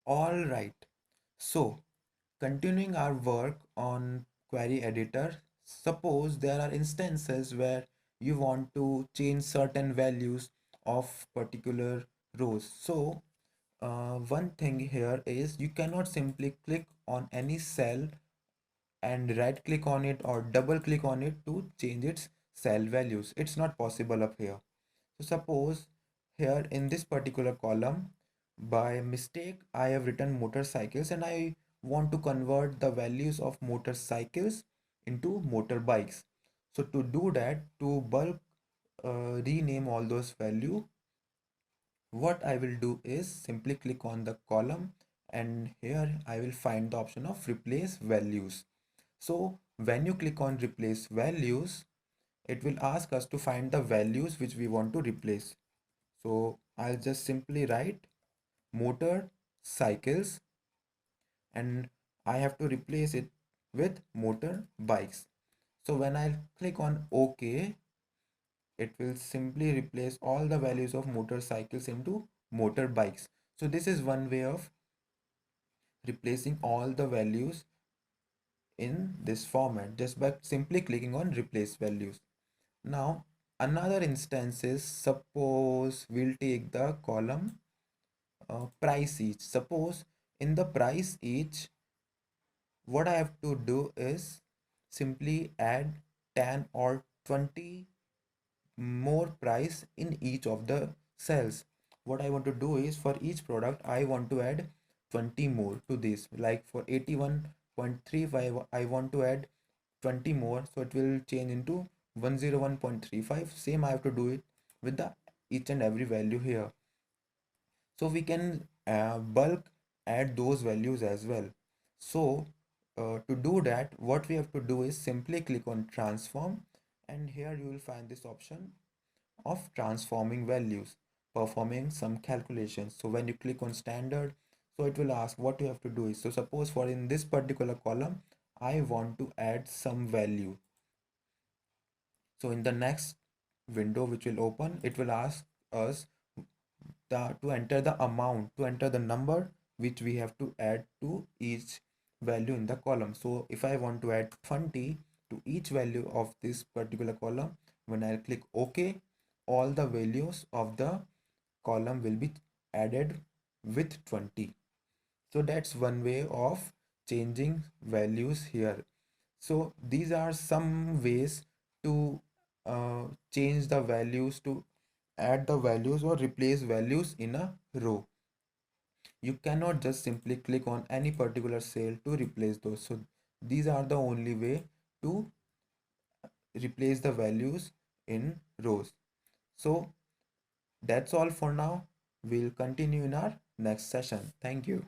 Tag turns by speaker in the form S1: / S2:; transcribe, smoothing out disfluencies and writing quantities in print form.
S1: All right. So, continuing our work on query editor, suppose there are instances where you want to change certain values of particular rows. So, one thing here is you cannot simply click on any cell and right click on it or double click on it to change its cell values. It's not possible up here. So suppose here in this particular column, by mistake, I have written motorcycles and I want to convert the values of motorcycles into motorbikes. So to do that, to bulk rename all those value, what I will do is simply click on the column and here I will find the option of replace values. So when you click on replace values, it will ask us to find the values which we want to replace. So I'll just simply write motor cycles and I have to replace it with motor bikes. So when I click on OK, it will simply replace all the values of motorcycles into motorbikes. So this is one way of replacing all the values in this format just by simply clicking on replace values. Now another instance is, suppose we'll take the column price each. Suppose in the price each, what I have to do is simply add 10 or 20 more price in each of the cells. What I want to do is for each product I want to add 20 more to this. Like for 81.35 I want to add 20 more, so it will change into 101.35. Same I have to do it with the each and every value here. So we can bulk add those values as well. So to do that, what we have to do is simply click on transform, and here you will find this option of transforming values, performing some calculations. So when you click on standard, so it will ask what you have to do is, so suppose for in this particular column I want to add some value. So in the next window which will open, it will ask us to enter the amount, to enter the number which we have to add to each value in the column. So if I want to add 20 to each value of this particular column, when I click OK, all the values of the column will be added with 20. So that's one way of changing values here. So these are some ways to change the values, to add the values or replace values in a row. You cannot just simply click on any particular cell to replace those. So these are the only way to replace the values in rows. So that's all for now. We'll continue in our next session. Thank you.